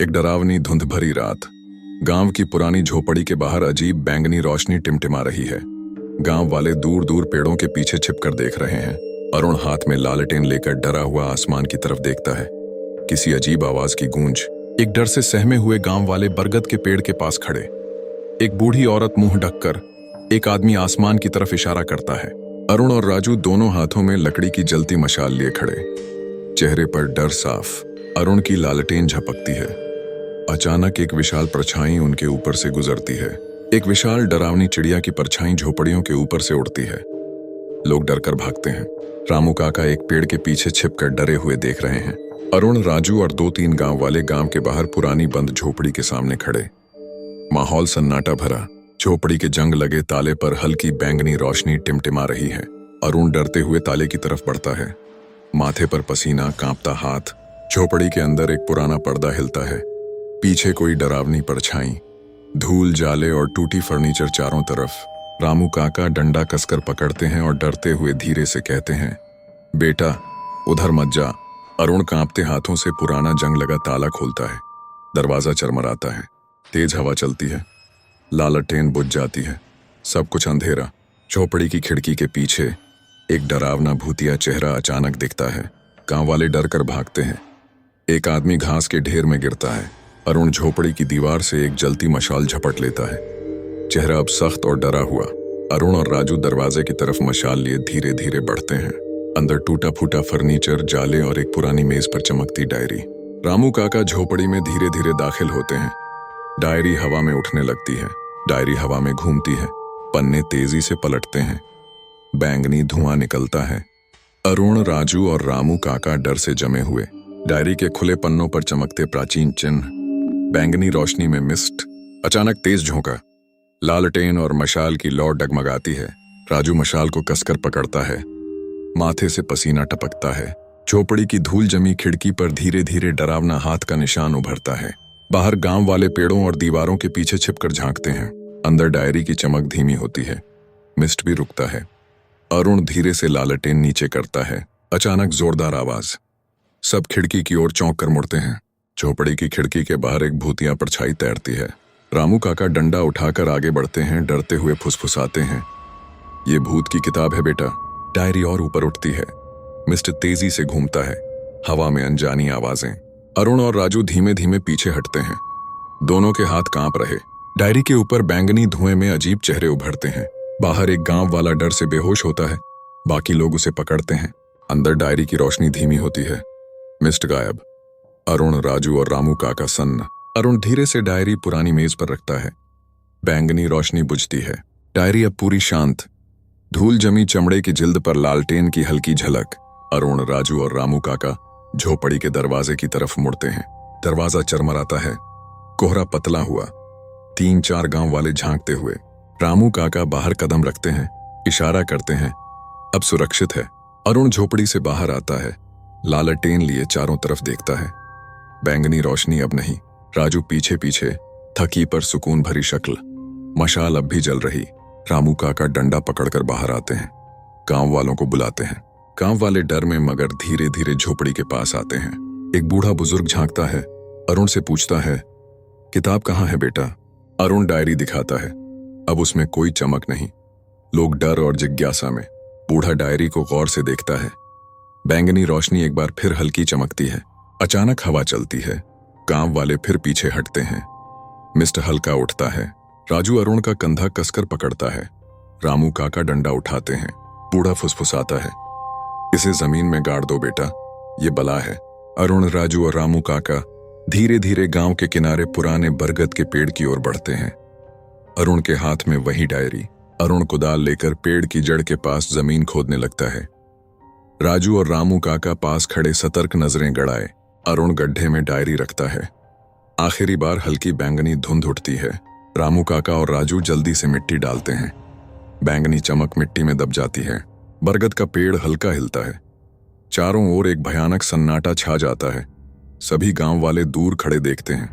एक डरावनी धुंध भरी रात। गांव की पुरानी झोपड़ी के बाहर अजीब बैंगनी रोशनी टिमटिमा रही है। गांव वाले दूर दूर पेड़ों के पीछे छिपकर देख रहे हैं। अरुण हाथ में लालटेन लेकर डरा हुआ आसमान की तरफ देखता है। किसी अजीब आवाज की गूंज। एक डर से सहमे हुए गांव वाले बरगद के पेड़ के पास खड़े। एक बूढ़ी औरत मुंह ढककर, एक आदमी आसमान की तरफ इशारा करता है। अरुण और राजू दोनों हाथों में लकड़ी की जलती मशाल लिए खड़े, चेहरे पर डर साफ। अरुण की लालटेन झपकती है। अचानक एक विशाल परछाई उनके ऊपर से गुजरती है। एक विशाल डरावनी चिड़िया की परछाई झोपड़ियों के ऊपर से उड़ती है। लोग डरकर भागते हैं। रामू काका एक पेड़ के पीछे छिपकर डरे हुए देख रहे हैं। अरुण, राजू और 2-3 गांव वाले गांव के बाहर पुरानी बंद झोपड़ी के सामने खड़े। माहौल सन्नाटा भरा। झोपड़ी के जंग लगे ताले पर हल्की बैंगनी रोशनी टिमटिमा रही है। अरुण डरते हुए ताले की तरफ बढ़ता है। माथे पर पसीना, कांपता हाथ। झोपड़ी के अंदर एक पुराना पर्दा हिलता है। पीछे कोई डरावनी परछाई, धूल, जाले और टूटी फर्नीचर चारों तरफ। रामू काका डंडा कसकर पकड़ते हैं और डरते हुए धीरे से कहते हैं, बेटा उधर मत जा। अरुण कांपते हाथों से पुराना जंग लगा ताला खोलता है। दरवाजा चरमराता है। तेज हवा चलती है। लालटेन बुझ जाती है। सब कुछ अंधेरा। झोपड़ी की खिड़की के पीछे एक डरावना भूतिया चेहरा अचानक दिखता है। गांव वाले डर कर भागते हैं। एक आदमी घास के ढेर में गिरता है। अरुण झोपड़ी की दीवार से एक जलती मशाल झपट लेता है। चेहरा अब सख्त और डरा हुआ। अरुण और राजू दरवाजे की तरफ मशाल लिए धीरे धीरे बढ़ते हैं। अंदर टूटा फूटा फर्नीचर, जाले और एक पुरानी मेज पर चमकती डायरी। रामू काका झोपड़ी में धीरे धीरे दाखिल होते हैं। डायरी हवा में उठने लगती है। डायरी हवा में घूमती है। पन्ने तेजी से पलटते हैं। बैंगनी धुआं निकलता है। अरुण, राजू और रामू काका डर से जमे हुए। डायरी के खुले पन्नों पर चमकते प्राचीन चिन्ह, बैंगनी रोशनी में मिस्ट। अचानक तेज झोंका। लालटेन और मशाल की लौ डगमगाती है। राजू मशाल को कसकर पकड़ता है। माथे से पसीना टपकता है। झोपड़ी की धूल जमी खिड़की पर धीरे धीरे डरावना हाथ का निशान उभरता है। बाहर गांव वाले पेड़ों और दीवारों के पीछे छिपकर झांकते हैं। अंदर डायरी की चमक धीमी होती है। मिस्ट भी रुकता है। अरुण धीरे से लालटेन नीचे करता है। अचानक जोरदार आवाज। सब खिड़की की ओर चौंक कर मुड़ते हैं। झोपड़ी की खिड़की के बाहर एक भूतिया परछाई तैरती है। रामू काका डंडा उठाकर आगे बढ़ते हैं। डरते हुए फुसफुसाते हैं, ये भूत की किताब है बेटा। डायरी और ऊपर उठती है। मिस्ट तेजी से घूमता है। हवा में अनजानी आवाजें। अरुण और राजू धीमे धीमे पीछे हटते हैं। दोनों के हाथ कांप रहे। डायरी के ऊपर बैंगनी धुएं में अजीब चेहरे उभरते हैं। बाहर एक गांव वाला डर से बेहोश होता है। बाकी लोग उसे पकड़ते हैं। अंदर डायरी की रोशनी धीमी होती है। मिस्ट गायब। अरुण, राजू और रामू काका सन्न। अरुण धीरे से डायरी पुरानी मेज पर रखता है। बैंगनी रोशनी बुझती है। डायरी अब पूरी शांत। धूल जमी चमड़े की जिल्द पर लालटेन की हल्की झलक। अरुण, राजू और रामू काका झोपड़ी के दरवाजे की तरफ मुड़ते हैं। दरवाजा चरमराता है। कोहरा पतला हुआ। 3-4 गांव वाले झांकते हुए। रामू काका बाहर कदम रखते हैं। इशारा करते हैं, अब सुरक्षित है। अरुण झोपड़ी से बाहर आता है। लालटेन लिए चारों तरफ देखता है। बैंगनी रोशनी अब नहीं। राजू पीछे पीछे, थकी पर सुकून भरी शक्ल। मशाल अब भी जल रही। रामू काका डंडा पकड़कर बाहर आते हैं। गांव वालों को बुलाते हैं। गांव वाले डर में मगर धीरे धीरे झोपड़ी के पास आते हैं। एक बूढ़ा बुजुर्ग झांकता है। अरुण से पूछता है, किताब कहाँ है बेटा? अरुण डायरी दिखाता है। अब उसमें कोई चमक नहीं। लोग डर और जिज्ञासा में। बूढ़ा डायरी को गौर से देखता है। बैंगनी रोशनी एक बार फिर हल्की चमकती है। अचानक हवा चलती है। गांव वाले फिर पीछे हटते हैं। मिस्ट हल्का उठता है। राजू अरुण का कंधा कसकर पकड़ता है। रामू काका डंडा उठाते हैं। बूढ़ा फुसफुसाता है, इसे जमीन में गाड़ दो बेटा, ये बला है। अरुण, राजू और रामू काका धीरे धीरे गांव के किनारे पुराने बरगद के पेड़ की ओर बढ़ते हैं। अरुण के हाथ में वही डायरी। अरुण कुदाल लेकर पेड़ की जड़ के पास जमीन खोदने लगता है। राजू और रामू काका पास खड़े सतर्क नजरें गड़ाए। अरुण गड्ढे में डायरी रखता है। आखिरी बार हल्की बैंगनी धुंध उठती है। रामू काका और राजू जल्दी से मिट्टी डालते हैं। बैंगनी चमक मिट्टी में दब जाती है। बरगद का पेड़ हल्का हिलता है। चारों ओर एक भयानक सन्नाटा छा जाता है। सभी गांव वाले दूर खड़े देखते हैं।